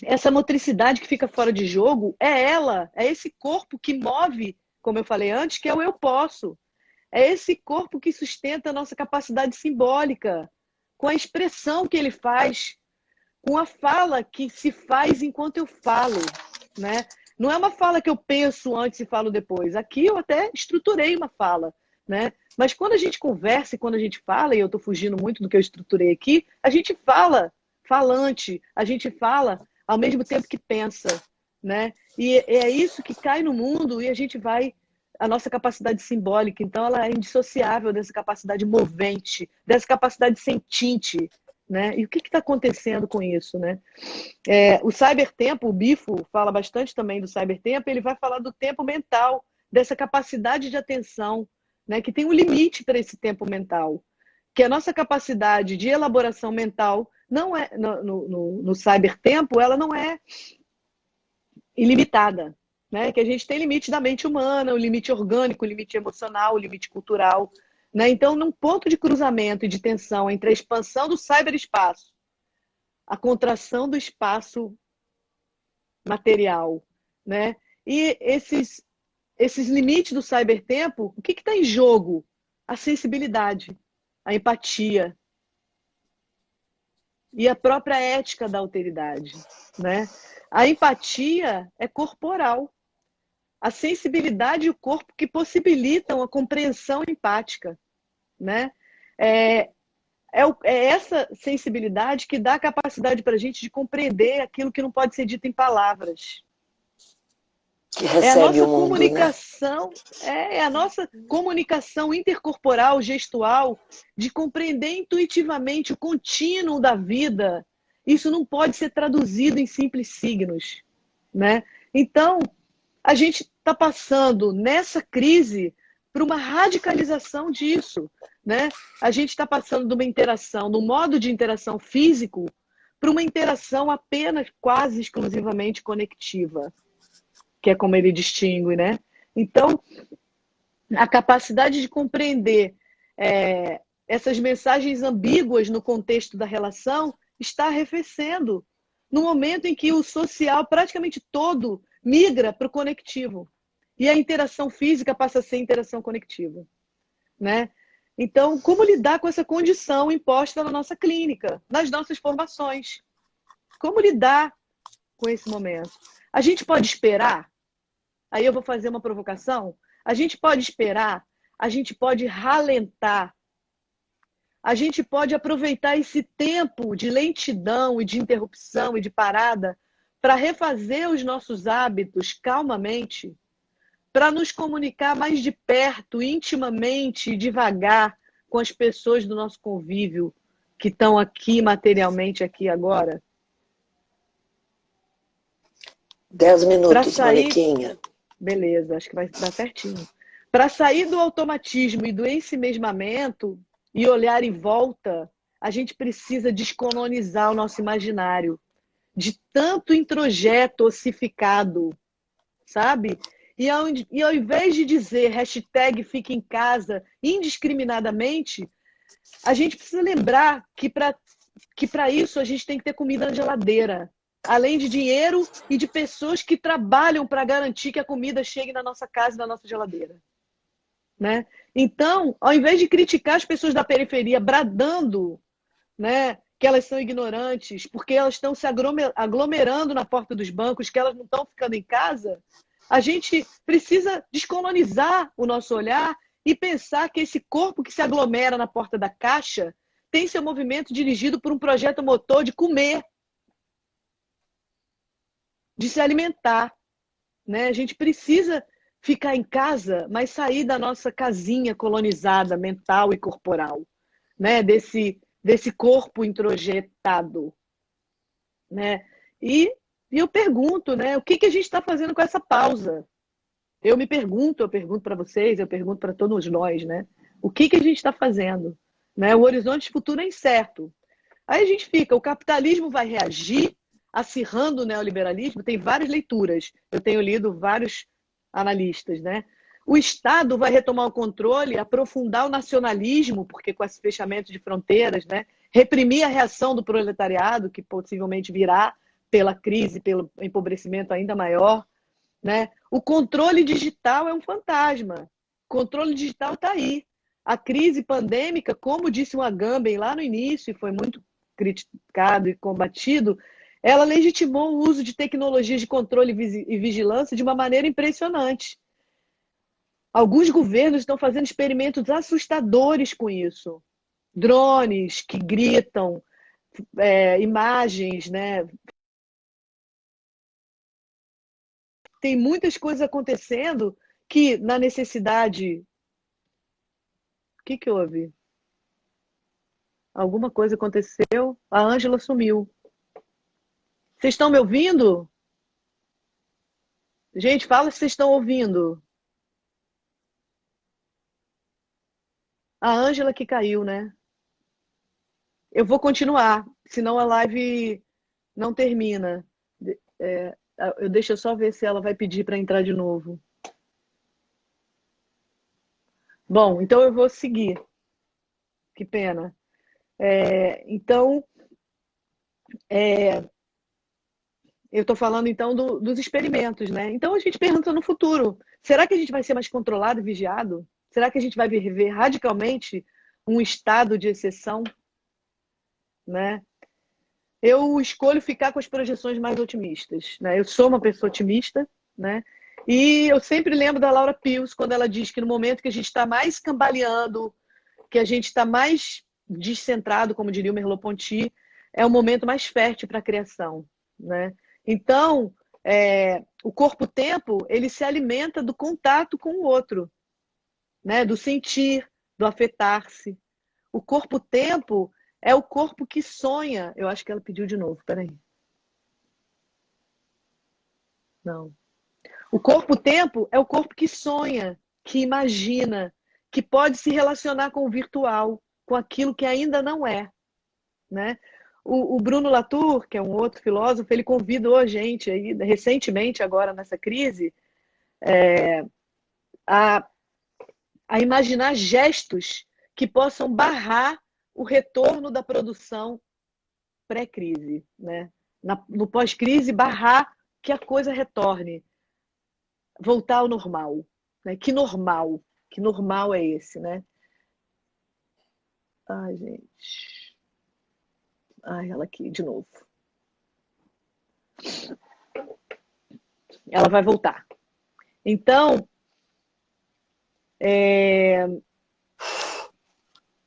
Essa motricidade que fica fora de jogo é esse corpo que move, como eu falei antes, que é o eu posso. É esse corpo que sustenta a nossa capacidade simbólica, com a expressão que ele faz, com a fala que se faz enquanto eu falo, né? Não é uma fala que eu penso antes e falo depois. Aqui eu até estruturei uma fala, né? Mas quando a gente conversa e quando a gente fala, e eu estou fugindo muito do que eu estruturei aqui, a gente fala falante, a gente fala ao mesmo tempo que pensa, né? E é isso que cai no mundo e a gente vai... A nossa capacidade simbólica, então, ela é indissociável dessa capacidade movente, dessa capacidade sentinte, né? E o que está acontecendo com isso, né? O cybertempo, o Bifo fala bastante também do cybertempo, ele vai falar do tempo mental, dessa capacidade de atenção, né? Que tem um limite para esse tempo mental, que a nossa capacidade de elaboração mental não é no cybertempo, ela não é ilimitada, né? Que a gente tem limite da mente humana, o limite orgânico, o limite emocional, o limite cultural, né? Então, num ponto de cruzamento e de tensão entre a expansão do cyberespaço, a contração do espaço material, né? E esses limites do cybertempo, o que está em jogo? A sensibilidade, a empatia e a própria ética da alteridade, né? A empatia é corporal. A sensibilidade e o corpo que possibilitam a compreensão empática, né? É essa sensibilidade que dá a capacidade para a gente de compreender aquilo que não pode ser dito em palavras. Que recebe o mundo, comunicação, né? É a nossa comunicação intercorporal, gestual, de compreender intuitivamente o contínuo da vida. Isso não pode ser traduzido em simples signos, né? Então, a gente está passando nessa crise por uma radicalização disso, né? A gente está passando de uma interação, de um modo de interação físico, para uma interação apenas, quase exclusivamente conectiva, que é como ele distingue, né? Então, a capacidade de compreender essas mensagens ambíguas no contexto da relação está arrefecendo no momento em que o social praticamente todo migra para o conectivo. E a interação física passa a ser interação conectiva, né? Então, como lidar com essa condição imposta na nossa clínica, nas nossas formações? Como lidar com esse momento? A gente pode esperar? Aí eu vou fazer uma provocação. A gente pode esperar? A gente pode ralentar? a gente pode aproveitar esse tempo de lentidão e de interrupção e de parada para refazer os nossos hábitos calmamente, para nos comunicar mais de perto, intimamente e devagar com as pessoas do nosso convívio que estão aqui materialmente aqui agora? 10 Para minutos, sair, Moniquinha. beleza, acho que vai dar certinho. Para sair do automatismo e do ensimesmamento e olhar em volta, a gente precisa descolonizar o nosso imaginário de tanto introjeto ossificado, sabe? E ao invés de dizer hashtag fique em casa indiscriminadamente, a gente precisa lembrar que para isso a gente tem que ter comida na geladeira, além de dinheiro e de pessoas que trabalham para garantir que a comida chegue na nossa casa e na nossa geladeira. Né? Então, ao invés de criticar as pessoas da periferia bradando, né, que elas são ignorantes, porque elas estão se aglomerando na porta dos bancos, que elas não estão ficando em casa, a gente precisa descolonizar o nosso olhar e pensar que esse corpo que se aglomera na porta da caixa tem seu movimento dirigido por um projeto motor de comer, de se alimentar. Né? A gente precisa ficar em casa, mas sair da nossa casinha colonizada, mental e corporal, né? Desse corpo introjetado. Né? E eu pergunto, né? O que a gente está fazendo com essa pausa? Eu pergunto para vocês, eu pergunto para todos nós, né? O que a gente está fazendo? Né? O horizonte futuro é incerto. Aí a gente fica, o capitalismo vai reagir acirrando o neoliberalismo? Tem várias leituras. Eu tenho lido vários analistas, né? O Estado vai retomar o controle, aprofundar o nacionalismo, porque com esse fechamento de fronteiras, né? Reprimir a reação do proletariado, que possivelmente virá pela crise, pelo empobrecimento ainda maior, né? O controle digital é um fantasma. O controle digital está aí. A crise pandêmica, como disse o Agamben lá no início, e foi muito criticado e combatido, ela legitimou o uso de tecnologias de controle e vigilância de uma maneira impressionante. Alguns governos estão fazendo experimentos assustadores com isso. Drones que gritam, imagens, né? Tem muitas coisas acontecendo que, na necessidade... O que houve? Alguma coisa aconteceu? A Ângela sumiu. Vocês estão me ouvindo? Gente, fala se vocês estão ouvindo. A Ângela que caiu, né? Eu vou continuar, senão a live não termina. Deixa eu só ver se ela vai pedir para entrar de novo. Bom, então eu vou seguir. Que pena. Então, eu estou falando então dos experimentos, né? Então a gente pergunta no futuro: será que a gente vai ser mais controlado e vigiado? Será que a gente vai viver radicalmente um estado de exceção? Né? Eu escolho ficar com as projeções mais otimistas. Né? Eu sou uma pessoa otimista, né? E eu sempre lembro da Laura Pils, quando ela diz que no momento que a gente está mais cambaleando, que a gente está mais descentrado, como diria o Merleau-Ponty, é o momento mais fértil para a criação. Né? Então, o corpo-tempo, ele se alimenta do contato com o outro, né? Do sentir, do afetar-se. O corpo-tempo é o corpo que sonha. Eu acho que ela pediu de novo, peraí. Não. O corpo-tempo é o corpo que sonha, que imagina, que pode se relacionar com o virtual, com aquilo que ainda não é. Né? O Bruno Latour, que é um outro filósofo, ele convidou a gente, aí, recentemente, agora nessa crise, a imaginar gestos que possam barrar o retorno da produção pré-crise. Né? No pós-crise, barrar que a coisa retorne, voltar ao normal. Né? Que normal é esse? Né? Ai, gente... Ai, ela aqui de novo. Ela vai voltar. Então,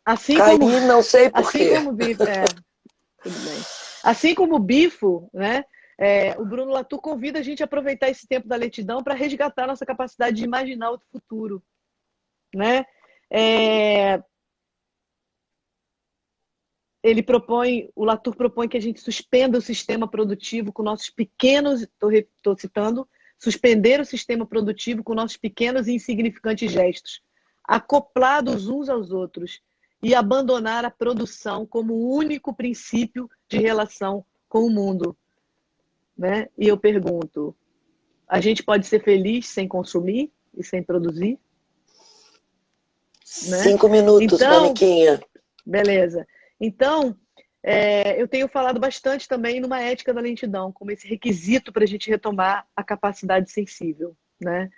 Assim como, Caí, não sei por assim quê. como o Bifo, tudo bem. Assim como o Bifo, né? O Bruno Latour convida a gente a aproveitar esse tempo da lentidão para resgatar nossa capacidade de imaginar o futuro, né? É, o Latour propõe que a gente suspenda o sistema produtivo com nossos pequenos, estou citando, suspender o sistema produtivo com nossos pequenos e insignificantes gestos, acoplados uns aos outros, e abandonar a produção como o único princípio de relação com o mundo, né? E eu pergunto, a gente pode ser feliz sem consumir e sem produzir, né? 5 minutos, Então, Moniquinha. beleza. Então, eu tenho falado bastante também numa ética da lentidão, como esse requisito para a gente retomar a capacidade sensível, né?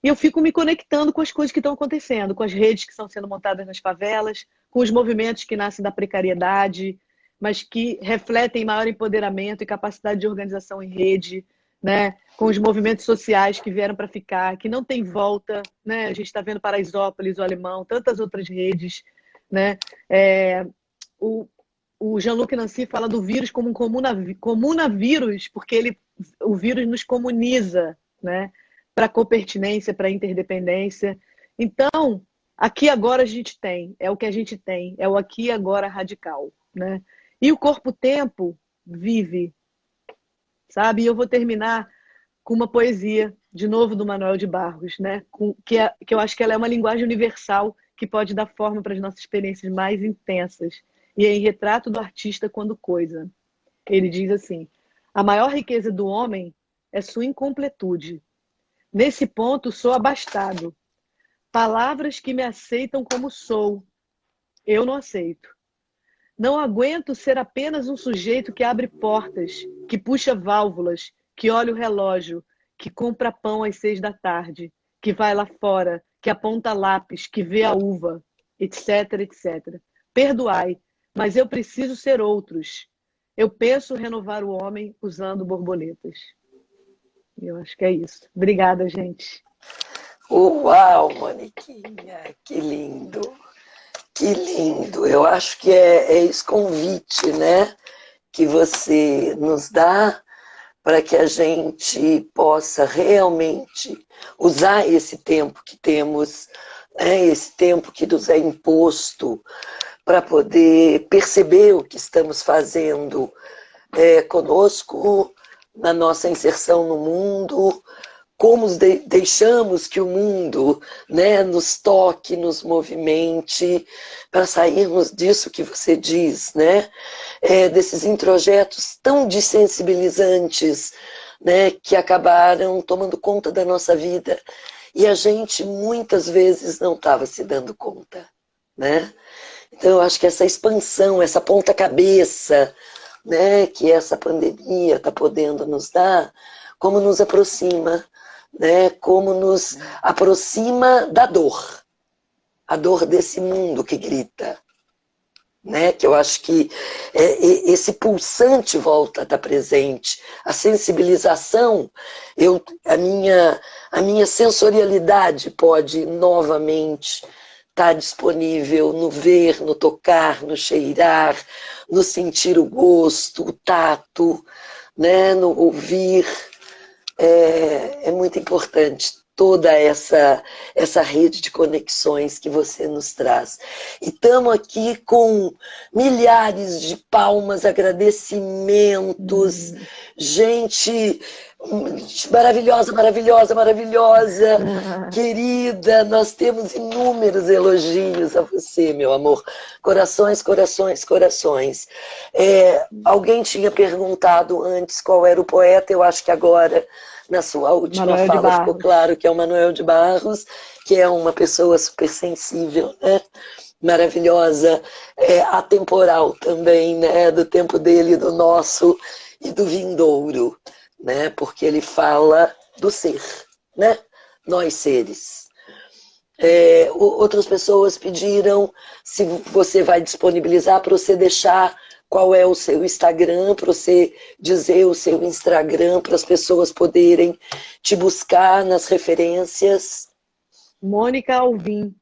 E eu fico me conectando com as coisas que estão acontecendo, com as redes que estão sendo montadas nas favelas, com os movimentos que nascem da precariedade, mas que refletem maior empoderamento e capacidade de organização em rede, né? Com os movimentos sociais que vieram para ficar, que não tem volta, né? A gente está vendo Paraisópolis, o Alemão, tantas outras redes, né? O Jean-Luc Nancy fala do vírus como um comunavírus, porque o vírus nos comuniza, né? Para copertinência, para interdependência. Então, aqui agora a gente tem, é o que a gente tem, é o aqui e agora radical, né? E o corpo-tempo vive, sabe? E eu vou terminar com uma poesia, de novo, do Manuel de Barros, né? Que eu acho que ela é uma linguagem universal que pode dar forma para as nossas experiências mais intensas. E é em Retrato do Artista Quando Coisa. Ele diz assim: a maior riqueza do homem é sua incompletude. Nesse ponto, sou abastado. Palavras que me aceitam como sou, eu não aceito. Não aguento ser apenas um sujeito que abre portas, que puxa válvulas, que olha o relógio, que compra pão às 6 da tarde, que vai lá fora, que aponta lápis, que vê a uva, etc, etc. Perdoai, mas eu preciso ser outros. Eu penso renovar o homem usando borboletas. Eu acho que é isso. Obrigada, gente. Uau, Moniquinha, que lindo. Que lindo. Eu acho que é esse convite, né, que você nos dá para que a gente possa realmente usar esse tempo que temos, né, esse tempo que nos é imposto, para poder perceber o que estamos fazendo conosco, na nossa inserção no mundo, como deixamos que o mundo, né, nos toque, nos movimente, para sairmos disso que você diz, né, desses introjetos tão desensibilizantes, né, que acabaram tomando conta da nossa vida e a gente muitas vezes não estava se dando conta, né? Então eu acho que essa expansão, essa ponta-cabeça, né, que essa pandemia está podendo nos dar, como nos aproxima, né, como nos aproxima da dor, a dor desse mundo que grita, né, que eu acho que esse pulsante volta a estar presente, a sensibilização, a minha sensorialidade pode novamente estar disponível no ver, no tocar, no cheirar, no sentir o gosto, o tato, né, no ouvir. É muito importante toda essa rede de conexões que você nos traz. E estamos aqui com milhares de palmas, agradecimentos, gente maravilhosa, maravilhosa, maravilhosa, querida, nós temos inúmeros elogios a você, meu amor. Corações, corações, corações. Alguém tinha perguntado antes qual era o poeta, eu acho que agora, na sua última fala, ficou claro que é o Manuel de Barros, que é uma pessoa super sensível, né? Maravilhosa, atemporal também, né? Do tempo dele, do nosso e do vindouro, né? Porque ele fala do ser, né? Nós seres. Outras pessoas pediram se você vai disponibilizar para você deixar qual é o seu Instagram, para você dizer o seu Instagram, para as pessoas poderem te buscar nas referências. Mônica Alvim.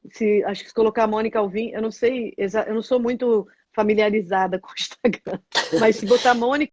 Acho que se colocar Mônica Alvim, eu não sei, eu não sou muito familiarizada com o Instagram, mas se botar Mônica